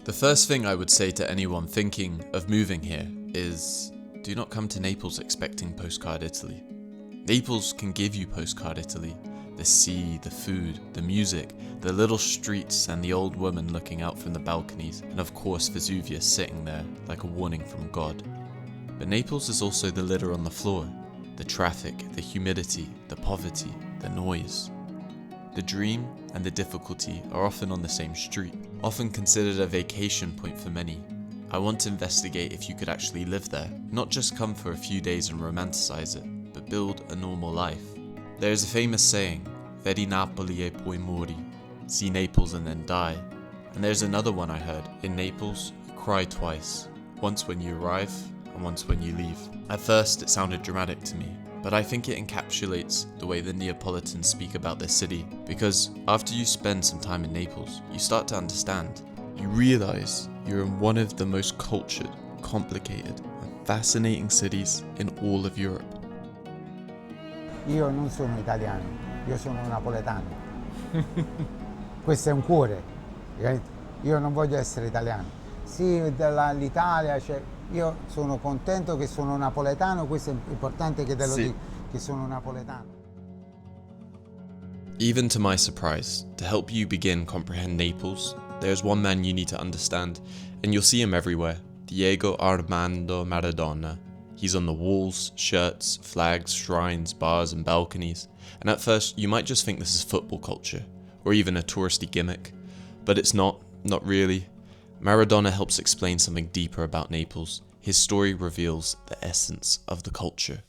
The first thing I would say to anyone thinking of moving here is, do not come to Naples expecting Postcard Italy. Naples can give you Postcard Italy. The sea, the food, the music, the little streets and the old woman looking out from the balconies, and of course Vesuvius sitting there like a warning from God. But Naples is also the litter on the floor, the traffic, the humidity, the poverty, the noise. The dream and the difficulty are often on the same street, often considered a vacation point for many. I want to investigate if you could actually live there, not just come for a few days and romanticize it, but build a normal life. There is a famous saying, Vedi Napoli e poi mori, see Naples and then die. And there's another one I heard, in Naples, you cry twice, once when you arrive and once when you leave. At first it sounded dramatic to me, but I think it encapsulates the way the Neapolitans speak about their city, because after you spend some time in Naples, you start to understand. You realize you're in one of the most cultured, complicated, and fascinating cities in all of Europe. Io non sono italiano, io sono napoletano. Questo è un cuore. Io non voglio essere italiano. Sì, l'Italia, cioè, io sono contento che sono napoletano, questo è importante che te lo dico, che sono napoletano. Even to my surprise, to help you begin comprehend Naples, there is one man you need to understand, and you'll see him everywhere, Diego Armando Maradona. He's on the walls, shirts, flags, shrines, bars and balconies, and at first you might just think this is football culture, or even a touristy gimmick, but it's not really. Maradona helps explain something deeper about Naples. His story reveals the essence of the culture.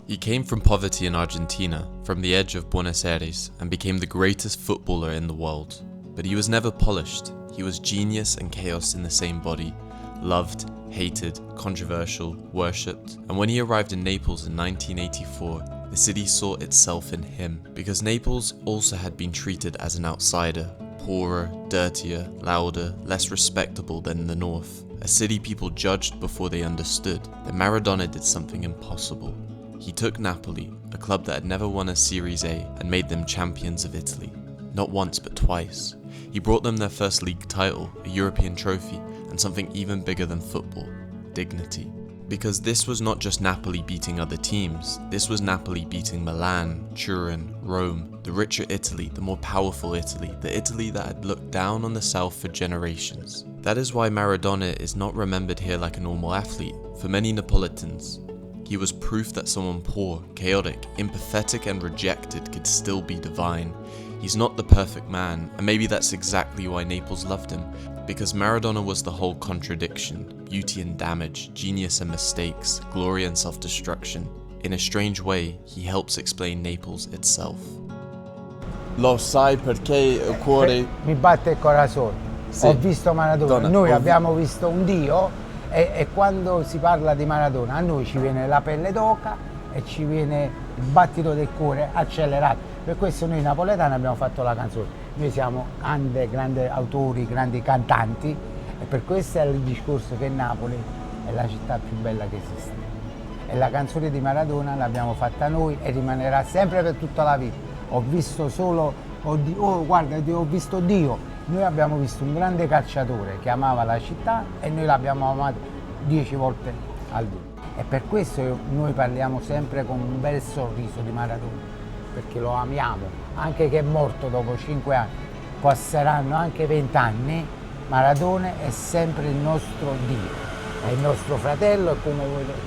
He came from poverty in Argentina, from the edge of Buenos Aires, and became the greatest footballer in the world. But he was never polished. He was genius and chaos in the same body, loved, hated, controversial, worshipped. And when he arrived in Naples in 1984, the city saw itself in him, because Naples also had been treated as an outsider, poorer, dirtier, louder, less respectable than the north. A city people judged before they understood. Then Maradona did something impossible. He took Napoli, a club that had never won a Series A, and made them champions of Italy. Not once, but twice. He brought them their first league title, a European trophy, and something even bigger than football, dignity. Because this was not just Napoli beating other teams, this was Napoli beating Milan, Turin, Rome, the richer Italy, the more powerful Italy, the Italy that had looked down on the South for generations. That is why Maradona is not remembered here like a normal athlete. For many Neapolitans, he was proof that someone poor, chaotic, empathetic and rejected could still be divine. He's not the perfect man, and maybe that's exactly why Naples loved him, because Maradona was the whole contradiction, beauty and damage, genius and mistakes, glory and self-destruction. In a strange way, he helps explain Naples itself. Lo sai perché il cuore... Mi batte il corazon. Sì. Ho visto Maradona, Donna, noi abbiamo visto un Dio e quando si parla di Maradona a noi ci viene la pelle d'oca e ci viene il battito del cuore accelerato. Per questo noi napoletani abbiamo fatto la canzone. Noi siamo grandi autori, grandi cantanti e per questo è il discorso che Napoli è la città più bella che esiste. E la canzone di Maradona l'abbiamo fatta noi e rimanerà sempre per tutta la vita. Ho visto solo, guarda, ho visto Dio. Noi abbiamo visto un grande calciatore che amava la città e noi l'abbiamo amato 10 volte al giorno. E per questo noi parliamo sempre con un bel sorriso di Maradona, perché lo amiamo, anche che è morto dopo 5 anni, passeranno anche 20 anni, Maradona è sempre il nostro Dio, è il nostro fratello e come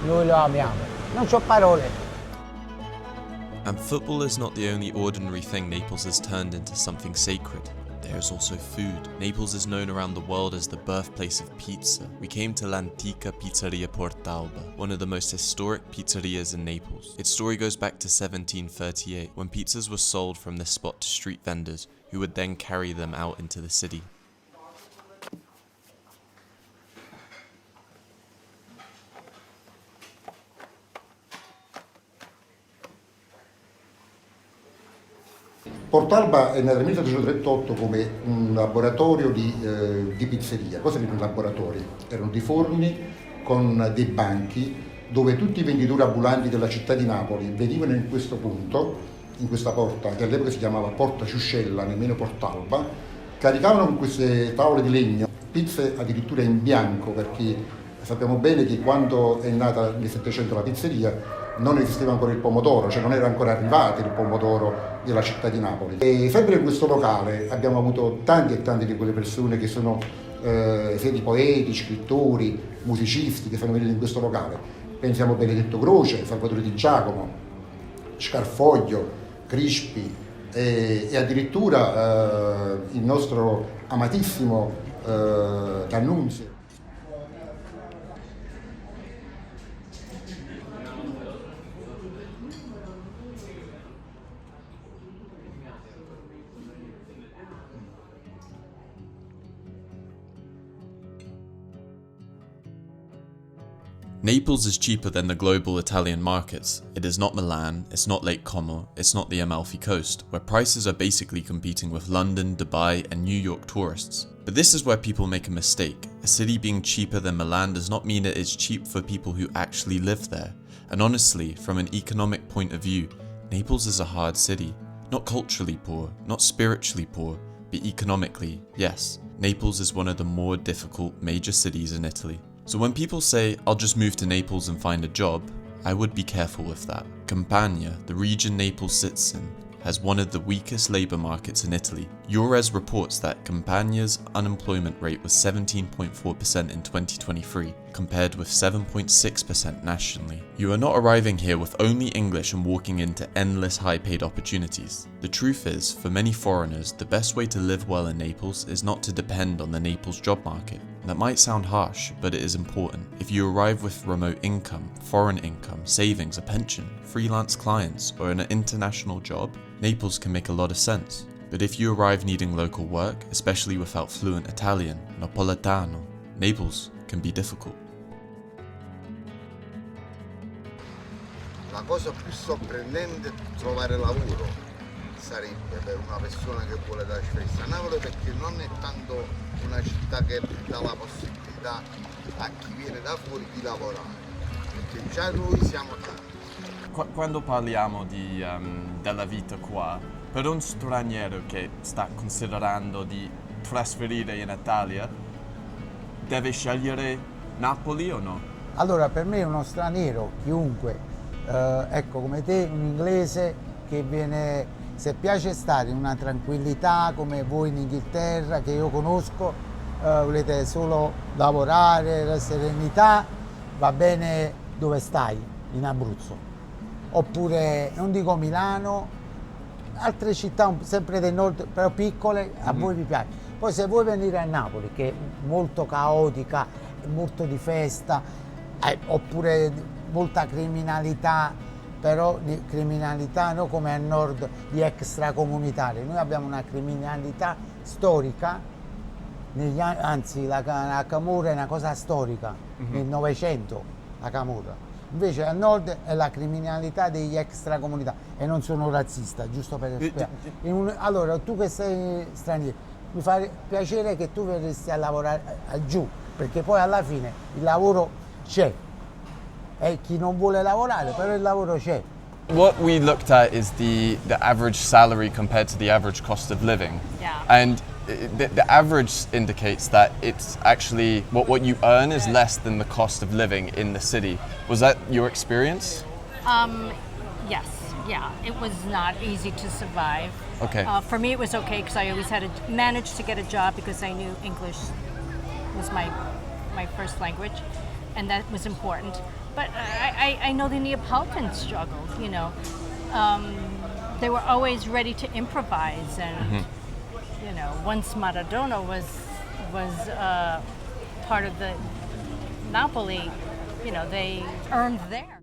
noi lo amiamo. Non c'ho parole. And football is not the only ordinary thing Naples has turned into something sacred. There is also food. Naples is known around the world as the birthplace of pizza. We came to l'antica Pizzeria Portalba, one of the most historic pizzerias in Naples. Its story goes back to 1738, when pizzas were sold from this spot to street vendors, who would then carry them out into the city. Portalba è nata nel 1338 come un laboratorio di pizzeria. Cosa erano i laboratori? Erano dei forni con dei banchi dove tutti i venditori ambulanti della città di Napoli venivano in questo punto, in questa porta che all'epoca si chiamava Porta Ciuscella, nemmeno Portalba, caricavano con queste tavole di legno pizze addirittura in bianco, perché sappiamo bene che quando è nata nel Settecento la pizzeria non esisteva ancora il pomodoro, cioè non era ancora arrivato il pomodoro della città di Napoli. E sempre in questo locale abbiamo avuto tanti e tanti di quelle persone che sono sia di poeti, scrittori, musicisti che sono venuti in questo locale. Pensiamo a Benedetto Croce, Salvatore Di Giacomo, Scarfoglio, Crispi e addirittura il nostro amatissimo D'Annunzio. Naples is cheaper than the global Italian markets. It is not Milan, it's not Lake Como, it's not the Amalfi Coast, where prices are basically competing with London, Dubai and New York tourists. But this is where people make a mistake. A city being cheaper than Milan does not mean it is cheap for people who actually live there. And honestly, from an economic point of view, Naples is a hard city. Not culturally poor, not spiritually poor, but economically, yes. Naples is one of the more difficult major cities in Italy. So when people say, I'll just move to Naples and find a job, I would be careful with that. Campania, the region Naples sits in, has one of the weakest labour markets in Italy. Eures reports that Campania's unemployment rate was 17.4% in 2023, compared with 7.6% nationally. You are not arriving here with only English and walking into endless high-paid opportunities. The truth is, for many foreigners, the best way to live well in Naples is not to depend on the Naples job market. That might sound harsh, but it is important. If you arrive with remote income, foreign income, savings, a pension, freelance clients, or an international job, Naples can make a lot of sense. But if you arrive needing local work, especially without fluent Italian, Napolitano, Naples can be difficult. La cosa più sorprendente è trovare lavoro, sarebbe per una persona che vuole darci festa a Napoli, perché non è tanto una città che dà la possibilità a chi viene da fuori di lavorare, perché già noi siamo tanti. Quando parliamo della vita qua, per un straniero che sta considerando di trasferire in Italia, deve scegliere Napoli o no? Allora, per me uno straniero, chiunque, ecco come te, un inglese che viene, se piace stare in una tranquillità come voi in Inghilterra, che io conosco, volete solo lavorare, la serenità, va bene dove stai, in Abruzzo. Oppure, non dico Milano, altre città sempre del nord, però piccole, a voi vi piace. Poi se vuoi venire a Napoli, che è molto caotica, molto di festa, oppure molta criminalità, però di criminalità non come al nord di extracomunitaria. Noi abbiamo una criminalità storica, anzi la camorra è una cosa storica, nel Novecento la camorra. Invece al nord è la criminalità degli extracomunità, e non sono razzista, giusto per spiegare. Allora, tu che sei straniero, mi fa piacere che tu verresti a lavorare giù, perché poi alla fine il lavoro c'è. E chi non vuole lavorare, però il lavoro c'è. What we looked at is the average salary compared to the average cost of living. Yeah. And the average indicates that it's actually what you earn is less than the cost of living in the city. Was that your experience? Yes, yeah. It was not easy to survive. Okay. For me, it was okay because I always had to manage to get a job because I knew English was my first language, and that was important. But I know the Neapolitans struggled, you know. They were always ready to improvise, and you know, once Maradona was part of the Napoli, you know, they earned there.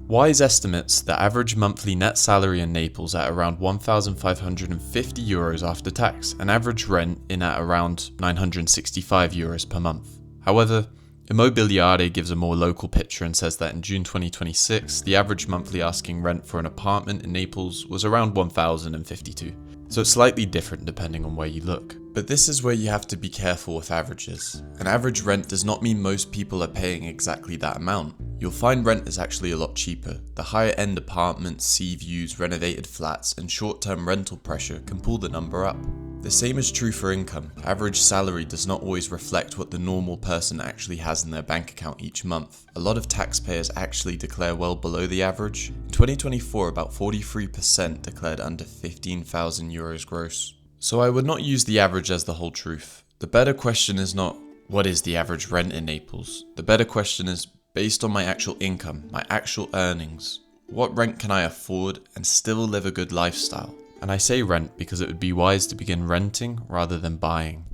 Wise estimates the average monthly net salary in Naples at around €1,550 after tax, and average rent in at around €965 per month. However, Immobiliare gives a more local picture and says that in June 2026, the average monthly asking rent for an apartment in Naples was around 1,052. So it's slightly different depending on where you look. But this is where you have to be careful with averages. An average rent does not mean most people are paying exactly that amount. You'll find rent is actually a lot cheaper. The higher end apartments, sea views, renovated flats, and short-term rental pressure can pull the number up. The same is true for income. Average salary does not always reflect what the normal person actually has in their bank account each month. A lot of taxpayers actually declare well below the average. In 2024, about 43% declared under 15,000 euros gross. So I would not use the average as the whole truth. The better question is not, what is the average rent in Naples? The better question is, based on my actual income, my actual earnings, what rent can I afford and still live a good lifestyle? And I say rent because it would be wise to begin renting rather than buying.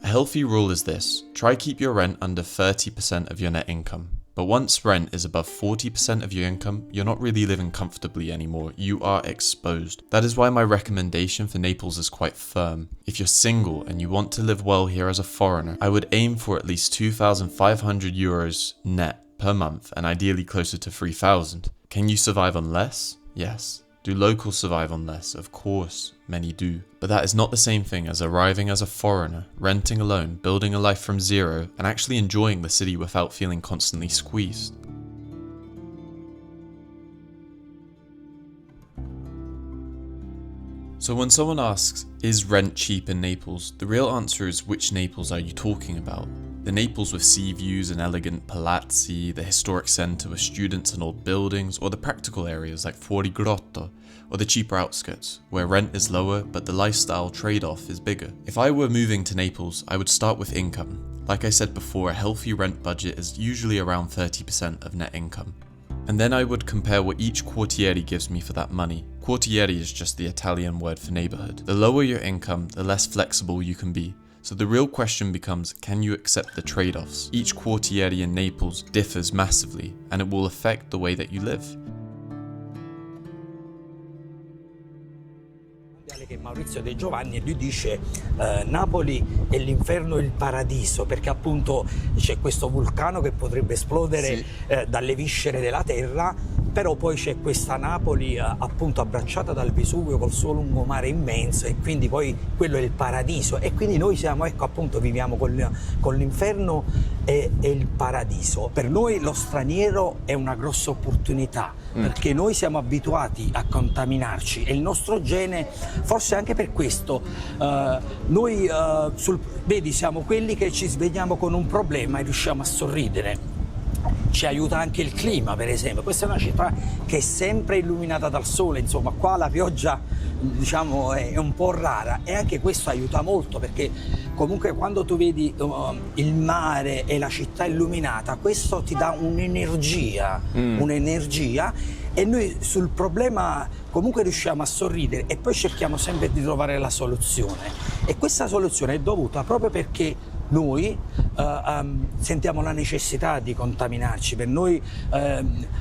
A healthy rule is this: try keep your rent under 30% of your net income. But once rent is above 40% of your income, you're not really living comfortably anymore, you are exposed. That is why my recommendation for Naples is quite firm. If you're single and you want to live well here as a foreigner, I would aim for at least 2,500 euros net per month and ideally closer to 3,000. Can you survive on less? Yes. Do locals survive on less? Of course, many do. But that is not the same thing as arriving as a foreigner, renting alone, building a life from zero, and actually enjoying the city without feeling constantly squeezed. So when someone asks, is rent cheap in Naples? The real answer is, which Naples are you talking about? The Naples with sea views and elegant palazzi, the historic centre with students and old buildings, or the practical areas like Fuori Grotto, or the cheaper outskirts, where rent is lower but the lifestyle trade-off is bigger. If I were moving to Naples, I would start with income. Like I said before, a healthy rent budget is usually around 30% of net income. And then I would compare what each quartiere gives me for that money. Quartiere is just the Italian word for neighbourhood. The lower your income, the less flexible you can be. So the real question becomes, can you accept the trade-offs? Each quartiere in Naples differs massively, and it will affect the way that you live. Che Maurizio De Giovanni, e lui dice Napoli è l'inferno e il paradiso, perché appunto c'è questo vulcano che potrebbe esplodere dalle viscere della terra, però poi c'è questa Napoli appunto abbracciata dal Vesuvio col suo lungomare immenso, e quindi poi quello è il paradiso, e quindi noi siamo, ecco appunto, viviamo con l'inferno e il paradiso. Per noi lo straniero è una grossa opportunità, perché noi siamo abituati a contaminarci e il nostro gene, forse anche per questo, noi vedi, siamo quelli che ci svegliamo con un problema e riusciamo a sorridere. Ci aiuta anche il clima, per esempio. Questa è una città che è sempre illuminata dal sole, insomma qua la pioggia, diciamo, è un po' rara, e anche questo aiuta molto, perché comunque quando tu vedi il mare e la città illuminata, questo ti dà un'energia, e noi sul problema comunque riusciamo a sorridere, e poi cerchiamo sempre di trovare la soluzione, e questa soluzione è dovuta proprio perché noi sentiamo la necessità di contaminarci. Per noi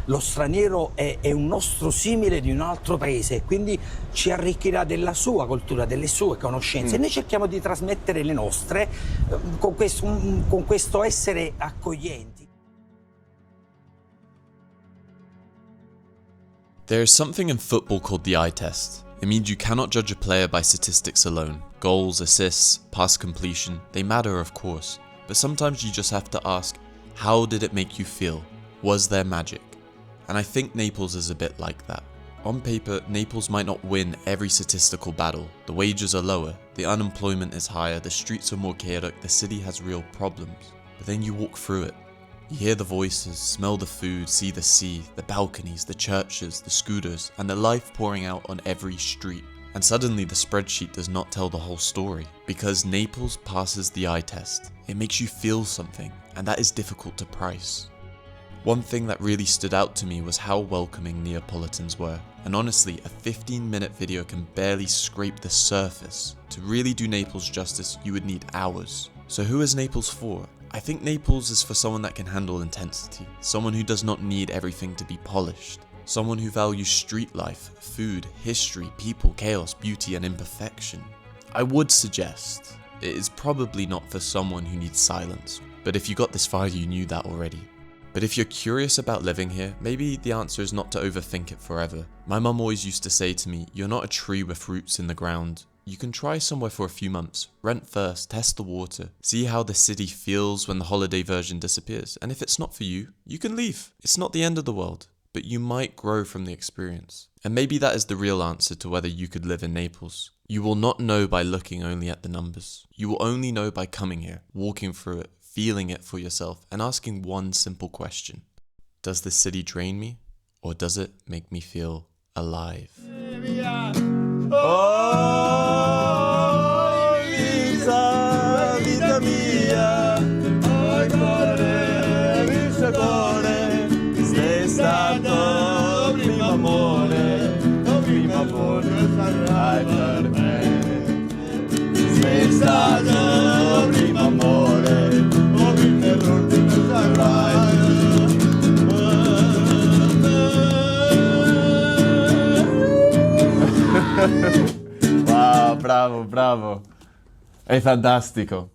lo straniero è un nostro simile di un altro paese, quindi ci arricchirà della sua cultura, delle sue conoscenze, e noi cerchiamo di trasmettere le nostre con questo essere accoglienti. There is something in football called the eye test. It means you cannot judge a player by statistics alone. Goals, assists, pass completion, they matter of course, but sometimes you just have to ask, how did it make you feel? Was there magic? And I think Naples is a bit like that. On paper, Naples might not win every statistical battle. The wages are lower, the unemployment is higher, the streets are more chaotic, the city has real problems. But then you walk through it. You hear the voices, smell the food, see the sea, the balconies, the churches, the scooters, and the life pouring out on every street. And suddenly the spreadsheet does not tell the whole story, because Naples passes the eye test. It makes you feel something, and that is difficult to price. One thing that really stood out to me was how welcoming Neapolitans were, and honestly, a 15-minute video can barely scrape the surface. To really do Naples justice, you would need hours. So who is Naples for? I think Naples is for someone that can handle intensity, someone who does not need everything to be polished, someone who values street life, food, history, people, chaos, beauty, and imperfection. I would suggest it is probably not for someone who needs silence But if you got this far, you knew that already. But if you're curious about living here, maybe the answer is not to overthink it forever. My mum always used to say to me, you're not a tree with roots in the ground. You can try somewhere for a few months, rent first, test the water, see how the city feels when the holiday version disappears, and if it's not for you, you can leave. It's not the end of the world, but you might grow from the experience. And maybe that is the real answer to whether you could live in Naples. You will not know by looking only at the numbers. You will only know by coming here, walking through it, feeling it for yourself, and asking one simple question. Does this city drain me, or does it make me feel alive? Oh, Lisa, vita mia, oh, cuore, viso cuore, sei stato primo amore sarai per me. Sei stato primo amore, l'ultimo sarai. Wow, bravo, bravo. È fantastico.